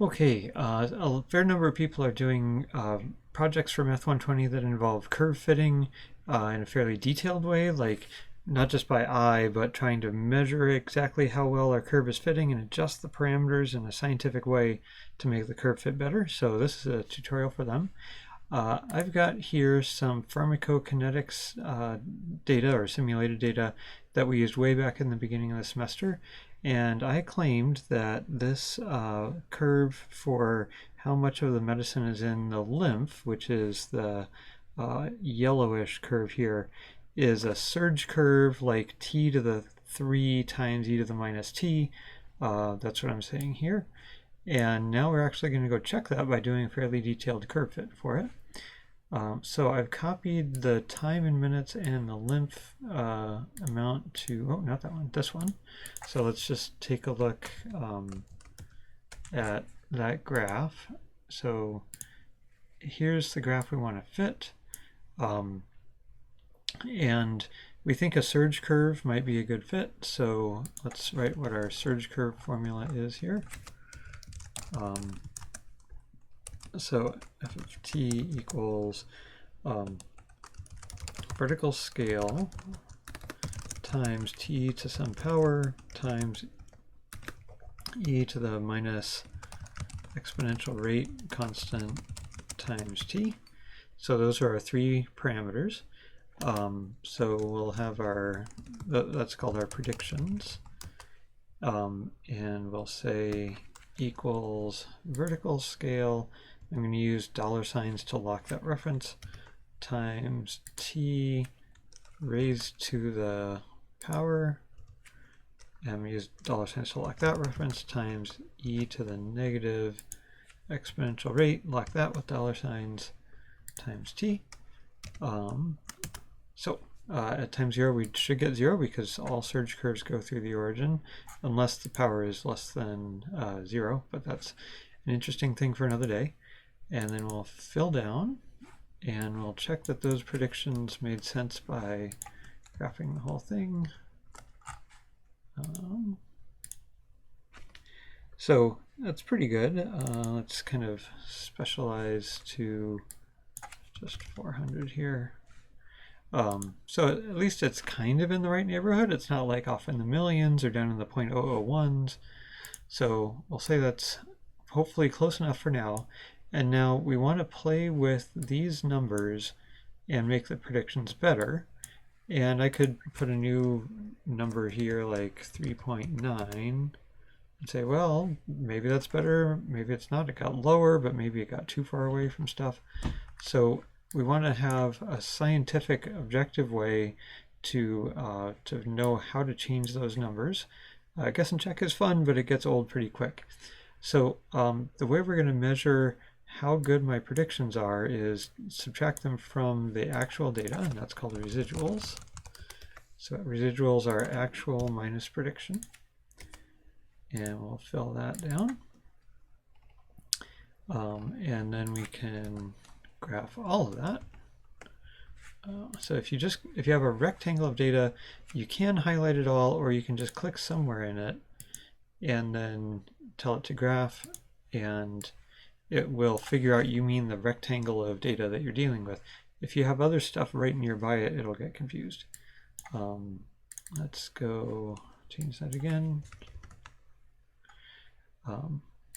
Okay, a fair number of people are doing projects for math120 that involve curve fitting in a fairly detailed way, like not just by eye, but trying to measure exactly how well our curve is fitting and adjust the parameters in a scientific way to make the curve fit better. So this is a tutorial for them. I've got here some pharmacokinetics data or simulated data that we used way back in the beginning of the semester. And I claimed that this curve for how much of the medicine is in the lymph, which is the yellowish curve here, is a surge curve like t to the 3 times e to the minus t. That's what I'm saying here. And now we're actually going to go check that by doing a fairly detailed curve fit for it. So I've copied the time in minutes and the lymph amount to, oh, not that one, this one. So let's just take a look at that graph. So here's the graph we want to fit. And we think a surge curve might be a good fit. So let's write what our surge curve formula is here. So f of t equals vertical scale times t to some power times e to the minus exponential rate constant times t. So those are our three parameters. So we'll have our, that's called our predictions. And we'll say equals vertical scale. I'm going to use dollar signs to lock that reference, times t raised to the power, and I'm going to use dollar signs to lock that reference, times e to the negative exponential rate, lock that with dollar signs, times t. At time 0 we should get 0 because all surge curves go through the origin unless the power is less than 0, but that's an interesting thing for another day. And then we'll fill down and we'll check that those predictions made sense by graphing the whole thing. So that's pretty good. Let's kind of specialize to just 400 here. So at least it's kind of in the right neighborhood. It's not like off in the millions or down in the 0.001s. So we'll say that's hopefully close enough for now. And now we want to play with these numbers and make the predictions better. And I could put a new number here like 3.9 and say, well, maybe that's better, maybe it's not. It got lower, but maybe it got too far away from stuff. So we want to have a scientific, objective way to know how to change those numbers. Guess and check is fun, but it gets old pretty quick. So the way we're going to measure how good my predictions are is subtract them from the actual data, and that's called residuals. So residuals are actual minus prediction. And we'll fill that down. And then we can graph all of that. So if you have a rectangle of data, you can highlight it all, or you can just click somewhere in it and then tell it to graph, and it will figure out you mean the rectangle of data that you're dealing with. If you have other stuff right nearby it, it'll get confused. Let's go change that again.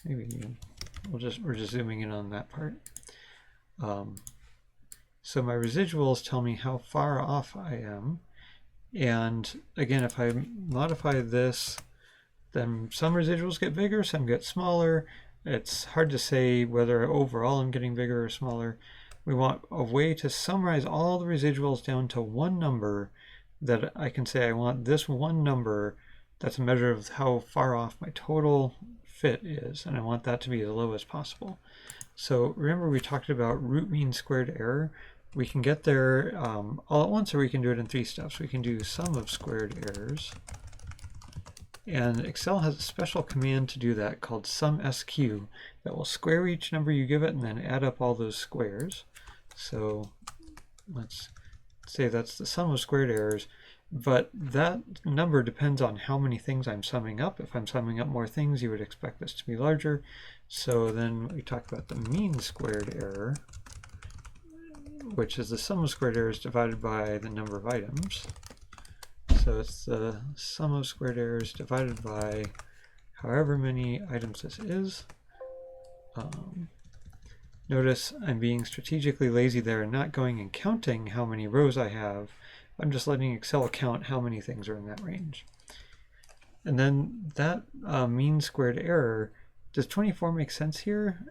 Maybe we're just zooming in on that part. So my residuals tell me how far off I am. And again, if I modify this, then some residuals get bigger, some get smaller. It's hard to say whether overall I'm getting bigger or smaller. We want a way to summarize all the residuals down to one number that I can say I want this one number that's a measure of how far off my total fit is, and I want that to be as low as possible. So remember we talked about root mean squared error. We can get there all at once, or we can do it in 3 steps. We can do sum of squared errors. And Excel has a special command to do that called sumSQ that will square each number you give it and then add up all those squares. So let's say that's the sum of squared errors. but that number depends on how many things I'm summing up. If I'm summing up more things, you would expect this to be larger. So then we talk about the mean squared error, which is the sum of squared errors divided by the number of items. So it's the sum of squared errors divided by however many items this is. Notice I'm being strategically lazy there and not going and counting how many rows I have. I'm just letting Excel count how many things are in that range. And then that mean squared error, does 24 make sense here?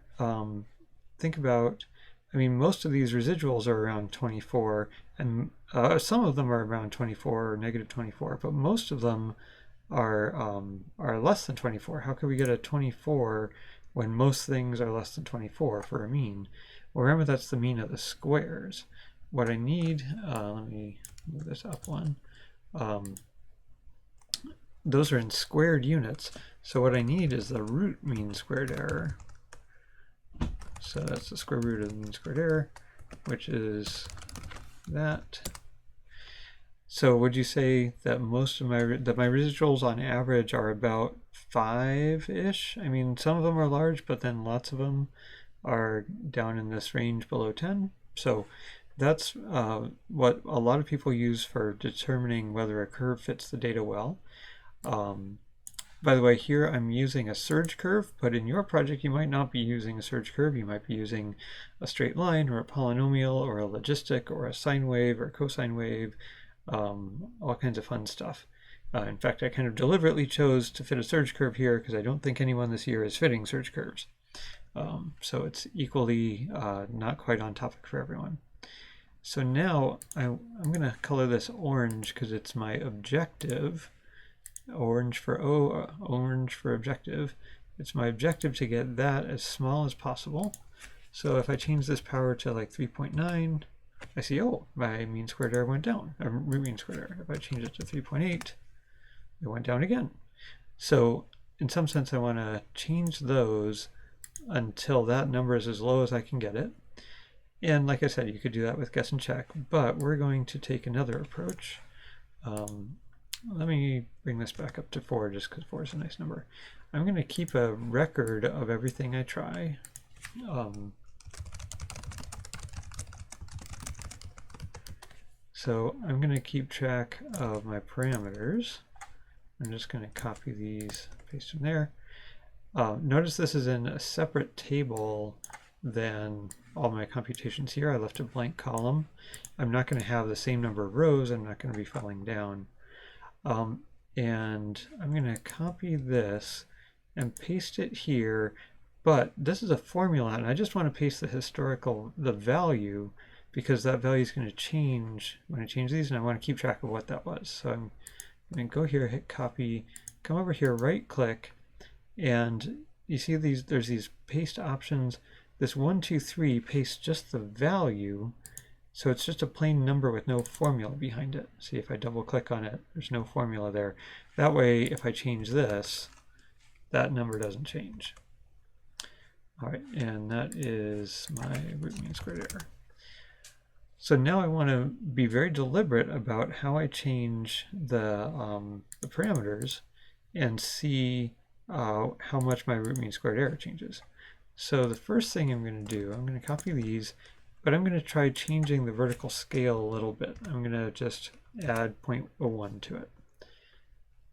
Think about, I mean, most of these residuals are around 24, and some of them are around 24 or negative 24, but most of them are less than 24. How could we get a 24 when most things are less than 24 for a mean? Well, remember that's the mean of the squares. What I need, let me move this up one. Those are in squared units, so what I need is the root mean squared error. So that's the square root of the mean squared error, which is that. So would you say that most of my residuals on average are about 5-ish? I mean, some of them are large, but then lots of them are down in this range below 10. So that's what a lot of people use for determining whether a curve fits the data well. By the way, here I'm using a surge curve, but in your project you might not be using a surge curve. You might be using a straight line or a polynomial or a logistic or a sine wave or a cosine wave, all kinds of fun stuff. In fact, I kind of deliberately chose to fit a surge curve here because I don't think anyone this year is fitting surge curves. So it's equally not quite on topic for everyone. So now I'm going to color this orange because it's my objective. Orange for objective. It's my objective to get that as small as possible. So if I change this power to like 3.9, I see, oh, my mean squared error went down, or root mean squared error. If I change it to 3.8, it went down again. So in some sense, I want to change those until that number is as low as I can get it. And like I said, you could do that with guess and check, but we're going to take another approach. Let me bring this back up to 4 just because 4 is a nice number. I'm going to keep a record of everything I try. So I'm going to keep track of my parameters. I'm just going to copy these, paste them there. Notice this is in a separate table than all my computations here. I left a blank column. I'm not going to have the same number of rows. I'm not going to be falling down. And I'm going to copy this and paste it here, but this is a formula and I just want to paste the value because that value is going to change when I change these and I want to keep track of what that was. So I'm going to go here, hit copy, come over here, right click, and you see there's these paste options. This 1, 2, 3 pastes just the value. So it's just a plain number with no formula behind it. See, if I double click on it, there's no formula there. That way, if I change this, that number doesn't change. All right, and that is my root mean squared error. So now I want to be very deliberate about how I change the parameters and see how much my root mean squared error changes. So the first thing I'm going to do, I'm going to copy these, but I'm going to try changing the vertical scale a little bit. I'm going to just add 0.01 to it.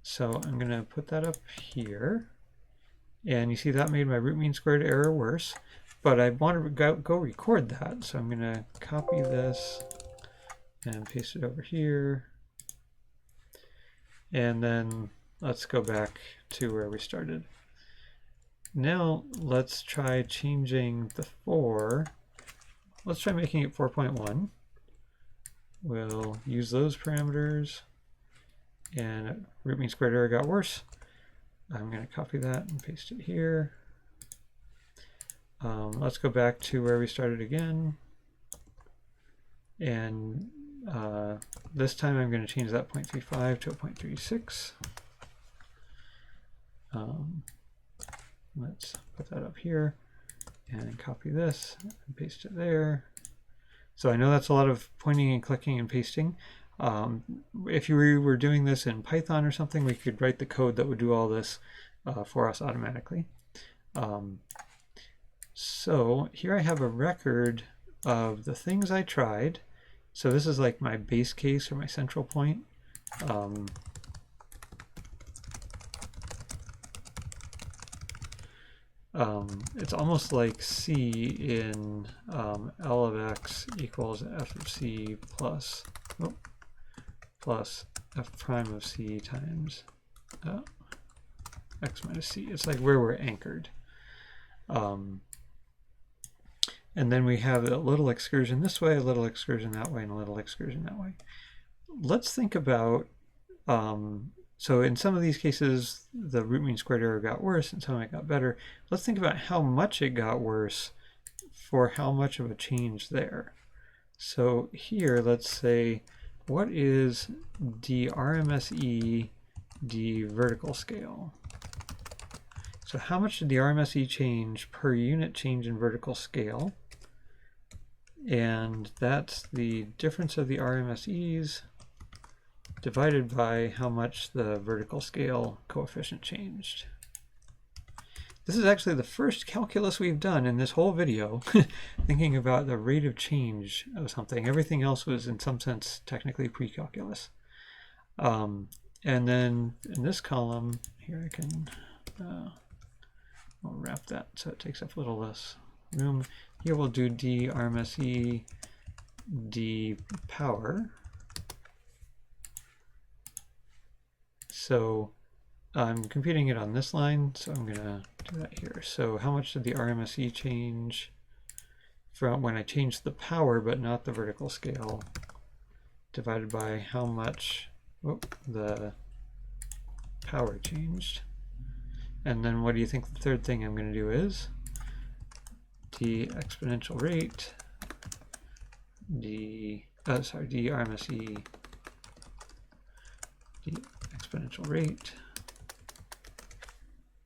So I'm going to put that up here. And you see that made my root mean squared error worse. But I want to go record that. So I'm going to copy this and paste it over here. And then let's go back to where we started. Now let's try changing the 4. Let's try making it 4.1. We'll use those parameters, and root mean squared error got worse. I'm going to copy that and paste it here. Let's go back to where we started again. And this time I'm going to change that 0.35 to a 0.36. Let's put that up here and copy this and paste it there. So I know that's a lot of pointing and clicking and pasting. If you were doing this in Python or something, we could write the code that would do all this for us automatically. So here I have a record of the things I tried. So this is like my base case or my central point. It's almost like C in L of x equals f of c plus f prime of c times x minus c. It's like where we're anchored. And then we have a little excursion this way, a little excursion that way, and a little excursion that way. Let's think about, so in some of these cases, the root mean squared error got worse and some of it got better. Let's think about how much it got worse for how much of a change there. So here, let's say, what is the RMSE, the vertical scale? So how much did the RMSE change per unit change in vertical scale? And that's the difference of the RMSEs divided by how much the vertical scale coefficient changed. This is actually the first calculus we've done in this whole video, thinking about the rate of change of something. Everything else was in some sense technically pre-calculus. And then in this column, here I can we'll wrap that so it takes up a little less room. Here we'll do d RMSE d power. So I'm computing it on this line, so I'm going to do that here. So how much did the RMSE change from when I changed the power but not the vertical scale, divided by how much the power changed. And then what do you think the third thing I'm going to do is? The exponential rate, the RMSE, the exponential rate,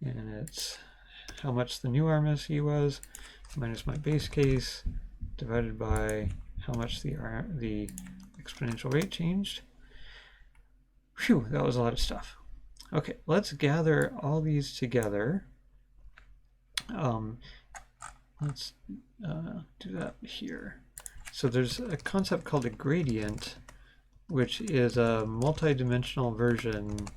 and it's how much the new RMSE was minus my base case divided by how much the exponential rate changed. Phew, that was a lot of stuff. Okay, let's gather all these together. Let's do that here. So there's a concept called a gradient, which is a multi-dimensional version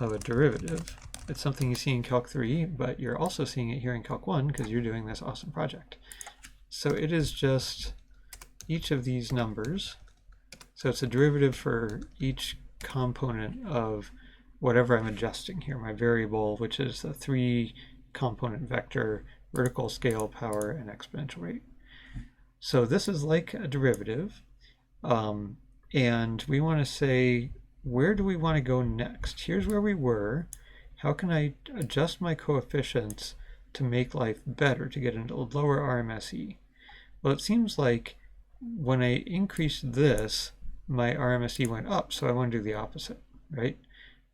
of a derivative. It's something you see in Calc 3, but you're also seeing it here in Calc 1 because you're doing this awesome project. So it is just each of these numbers. So it's a derivative for each component of whatever I'm adjusting here, my variable, which is the 3-component vector, vertical scale, power, and exponential rate. So this is like a derivative, and we want to say, where do we want to go next? Here's where we were. How can I adjust my coefficients to make life better, to get into a lower RMSE? Well, it seems like when I increased this, my RMSE went up, so I want to do the opposite, right?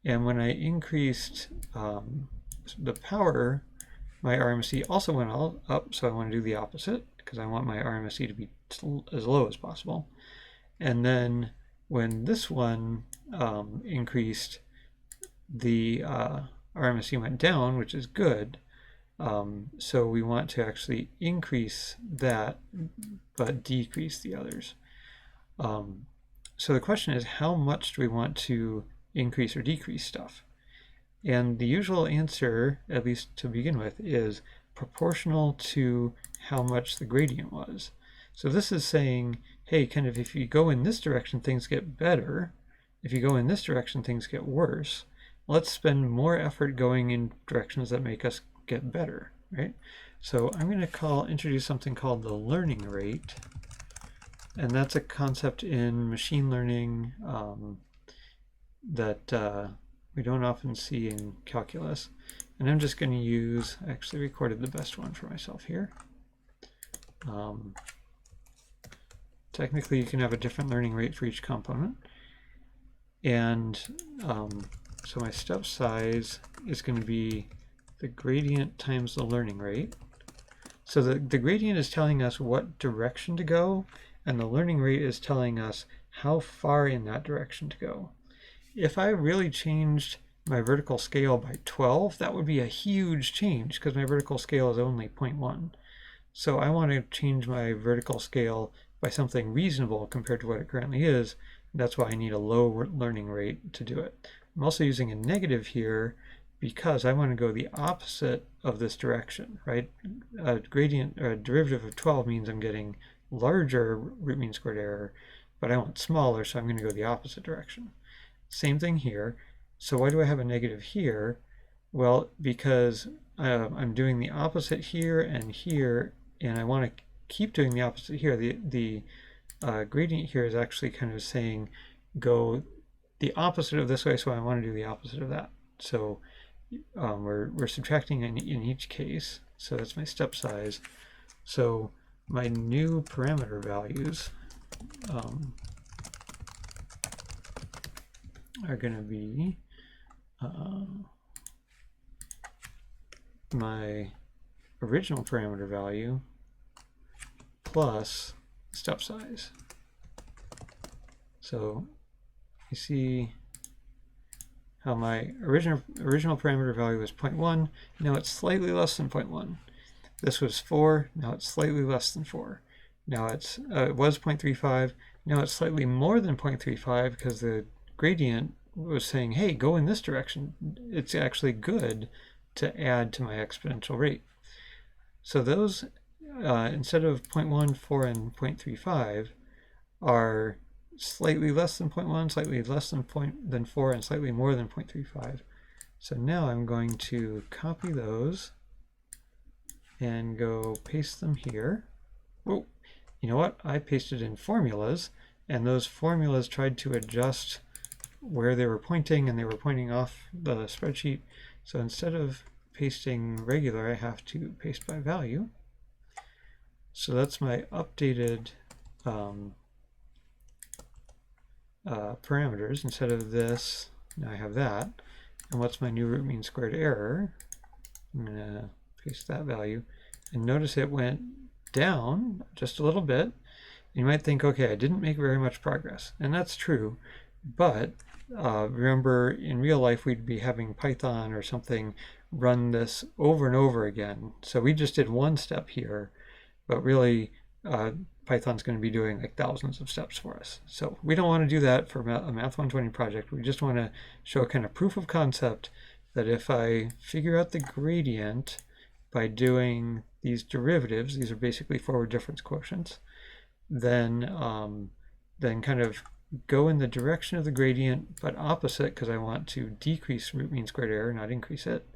And when I increased the power, my RMSE also went up, so I want to do the opposite, because I want my RMSE to be as low as possible. And then when this one increased, the RMSE went down, which is good. So we want to actually increase that, but decrease the others. So the question is, how much do we want to increase or decrease stuff? And the usual answer, at least to begin with, is proportional to how much the gradient was. So this is saying, hey, kind of if you go in this direction, things get better. If you go in this direction, things get worse. Let's spend more effort going in directions that make us get better, right? So I'm going to introduce something called the learning rate. And that's a concept in machine learning that we don't often see in calculus. And I'm just going to use, I actually recorded the best one for myself here. Technically, you can have a different learning rate for each component. And so my step size is going to be the gradient times the learning rate. So the gradient is telling us what direction to go, and the learning rate is telling us how far in that direction to go. If I really changed my vertical scale by 12, that would be a huge change because my vertical scale is only 0.1. So I want to change my vertical scale by something reasonable compared to what it currently is. That's why I need a low learning rate to do it. I'm also using a negative here because I want to go the opposite of this direction, right? A gradient or a derivative of 12 means I'm getting larger root mean squared error, but I want smaller, so I'm going to go the opposite direction. Same thing here. So why do I have a negative here? Well, because I'm doing the opposite here, and I want to keep doing the opposite here. The gradient here is actually kind of saying go the opposite of this way, so I want to do the opposite of that. So we're subtracting in each case. So that's my step size. So my new parameter values are going to be my original parameter value plus step size. So you see how my original parameter value was 0.1. Now it's slightly less than 0.1. This was 4. Now it's slightly less than 4. Now it was 0.35. Now it's slightly more than 0.35 because the gradient was saying, hey, go in this direction. It's actually good to add to my exponential rate. So those, instead of 0.1, 4, and 0.35, are slightly less than 0.1, slightly less than 4, and slightly more than 0.35. So now I'm going to copy those and go paste them here. Oh, you know what? I pasted in formulas, and those formulas tried to adjust where they were pointing, and they were pointing off the spreadsheet. So instead of pasting regular, I have to paste by value. So that's my updated parameters. Instead of this, now I have that. And what's my new root mean squared error? I'm going to paste that value. And notice it went down just a little bit. You might think, okay, I didn't make very much progress. And that's true. But remember, in real life, we'd be having Python or something run this over and over again. So we just did one step here, but really Python's going to be doing like thousands of steps for us. So we don't want to do that for a math120 project. We just want to show a kind of proof of concept that if I figure out the gradient by doing these derivatives, these are basically forward difference quotients, then kind of go in the direction of the gradient, but opposite, because I want to decrease root mean squared error, not increase it,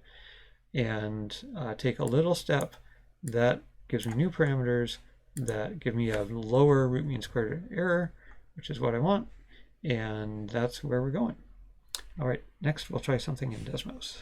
and take a little step that gives me new parameters that give me a lower root mean squared error, which is what I want, and that's where we're going. All right, next we'll try something in Desmos.